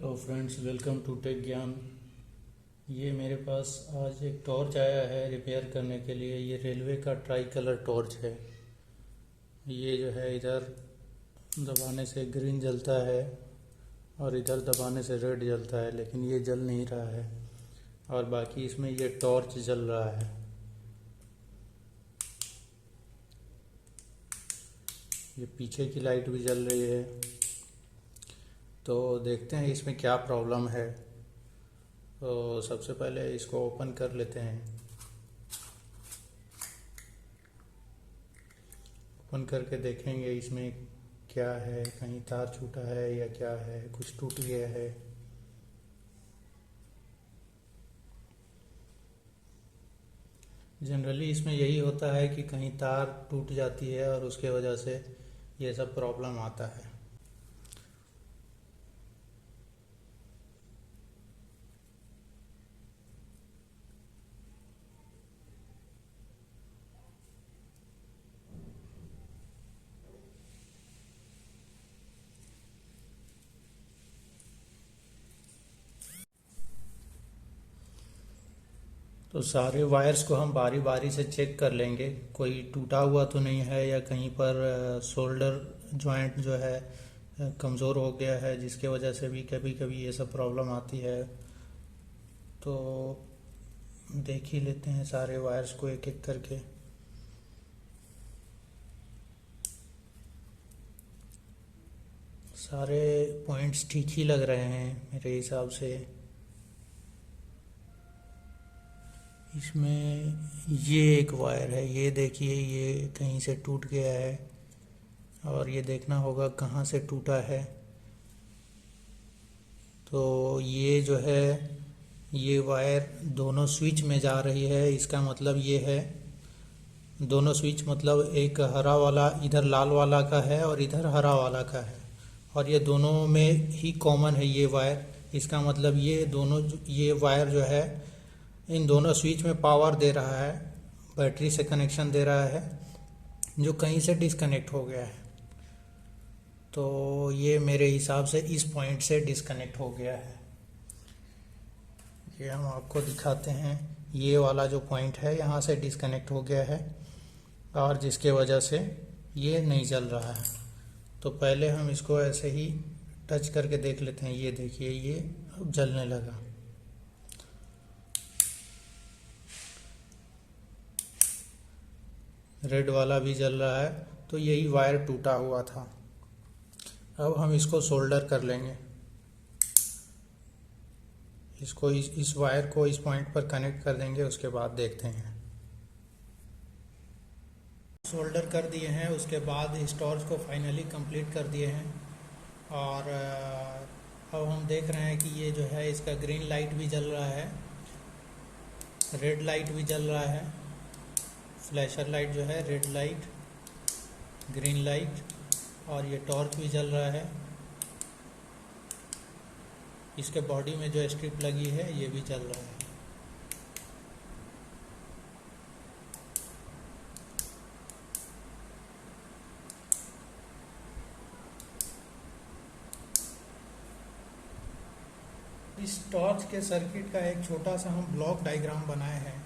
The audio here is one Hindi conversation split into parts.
Hello friends, welcome to Tech Gyan. ये मेरे पास आज एक टॉर्च आया है रिपेयर करने के लिए। ये रेलवे का ट्राई कलर टॉर्च है। ये जो है इधर दबाने से ग्रीन जलता है और इधर दबाने से रेड जलता है, लेकिन ये जल नहीं रहा है और बाकी इसमें ये टॉर्च जल रहा है। ये पीछे की लाइट भी जल रही है। तो देखते हैं इसमें क्या प्रॉब्लम है। तो सबसे पहले इसको ओपन कर लेते हैं। ओपन करके देखेंगे इसमें क्या है, कहीं तार छूटा है या क्या है, कुछ टूट गया है। जनरली इसमें यही होता है कि कहीं तार टूट जाती है और उसके वजह से ये सब प्रॉब्लम आता है। तो सारे वायर्स को हम बारी बारी से चेक कर लेंगे, कोई टूटा हुआ तो नहीं है या कहीं पर शोल्डर जॉइंट जो है कमज़ोर हो गया है, जिसके वजह से भी कभी कभी ये सब प्रॉब्लम आती है। तो देख ही लेते हैं सारे वायर्स को एक एक करके। सारे पॉइंट्स ठीक ही लग रहे हैं मेरे हिसाब से। इसमें ये एक वायर है, ये देखिए ये कहीं से टूट गया है और ये देखना होगा कहाँ से टूटा है। तो ये जो है ये वायर दोनों स्विच में जा रही है। इसका मतलब ये है दोनों स्विच, मतलब एक हरा वाला इधर लाल वाला का है और इधर हरा वाला का है, और ये दोनों में ही कॉमन है ये वायर। इसका मतलब ये वायर जो है इन दोनों स्विच में पावर दे रहा है, बैटरी से कनेक्शन दे रहा है, जो कहीं से डिस्कनेक्ट हो गया है। तो ये मेरे हिसाब से इस पॉइंट से डिस्कनेक्ट हो गया है। ये हम आपको दिखाते हैं, ये वाला जो पॉइंट है यहाँ से डिस्कनेक्ट हो गया है और जिसके वजह से ये नहीं जल रहा है। तो पहले हम इसको ऐसे ही टच करके देख लेते हैं। ये देखिए ये अब जलने लगा। रेड वाला भी जल रहा है, तो यही वायर टूटा हुआ था। अब हम इसको सोल्डर कर लेंगे। इसको इस वायर को इस पॉइंट पर कनेक्ट कर देंगे, उसके बाद देखते हैं। सोल्डर कर दिए हैं, उसके बाद इस टॉर्च को फाइनली कंप्लीट कर दिए हैं। और अब हम देख रहे हैं कि ये जो है इसका ग्रीन लाइट भी जल रहा है, रेड लाइट भी जल रहा है। फ्लैशर लाइट जो है, रेड लाइट, ग्रीन लाइट, और ये टॉर्च भी जल रहा है। इसके बॉडी में जो स्ट्रिप लगी है ये भी जल रहा है। इस टॉर्च के सर्किट का एक छोटा सा हम ब्लॉक डायग्राम बनाए हैं।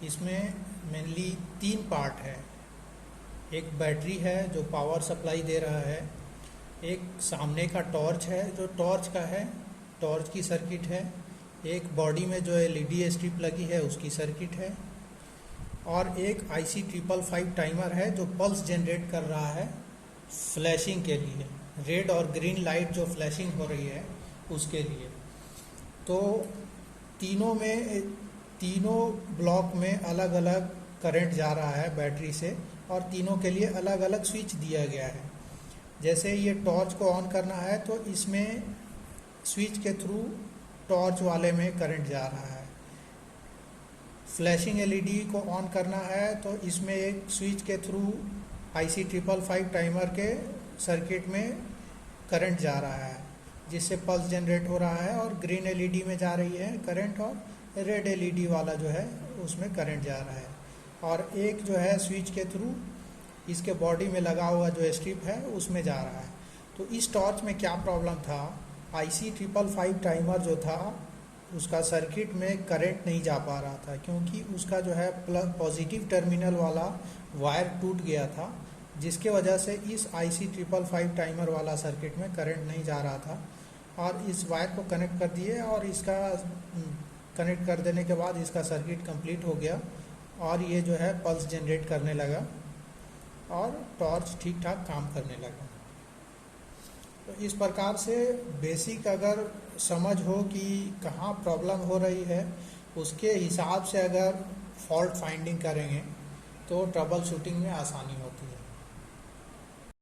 इसमें मेनली 3 पार्ट है। एक बैटरी है जो पावर सप्लाई दे रहा है, एक सामने का टॉर्च है जो टॉर्च का है, टॉर्च की सर्किट है, एक बॉडी में जो एलईडी स्ट्रिप लगी है उसकी सर्किट है, और एक IC 555 टाइमर है जो पल्स जनरेट कर रहा है फ्लैशिंग के लिए, रेड और ग्रीन लाइट जो फ्लैशिंग हो रही है उसके लिए। तो तीनों ब्लॉक में अलग अलग करंट जा रहा है बैटरी से, और तीनों के लिए अलग अलग स्विच दिया गया है। जैसे ये टॉर्च को ऑन करना है तो इसमें स्विच के थ्रू टॉर्च वाले में करंट जा रहा है। फ्लैशिंग एलईडी को ऑन करना है तो इसमें एक स्विच के थ्रू IC 555 टाइमर के सर्किट में करंट जा रहा है, जिससे पल्स जनरेट हो रहा है, और ग्रीन एलईडी में जा रही है करंट, और रेड एलईडी वाला जो है उसमें करंट जा रहा है। और एक जो है स्विच के थ्रू इसके बॉडी में लगा हुआ जो स्ट्रिप है उसमें जा रहा है। तो इस टॉर्च में क्या प्रॉब्लम था IC555 टाइमर जो था उसका सर्किट में करंट नहीं जा पा रहा था, क्योंकि उसका जो है प्लस पॉजिटिव टर्मिनल वाला वायर टूट गया था, जिसके वजह से इस IC555 टाइमर वाला सर्किट में करंट नहीं जा रहा था। और इस वायर को कनेक्ट कर दिए और इसका कनेक्ट कर देने के बाद इसका सर्किट कंप्लीट हो गया और ये जो है पल्स जनरेट करने लगा और टॉर्च ठीक ठाक काम करने लगा। तो इस प्रकार से बेसिक अगर समझ हो कि कहाँ प्रॉब्लम हो रही है, उसके हिसाब से अगर फॉल्ट फाइंडिंग करेंगे तो ट्रबल शूटिंग में आसानी होती है।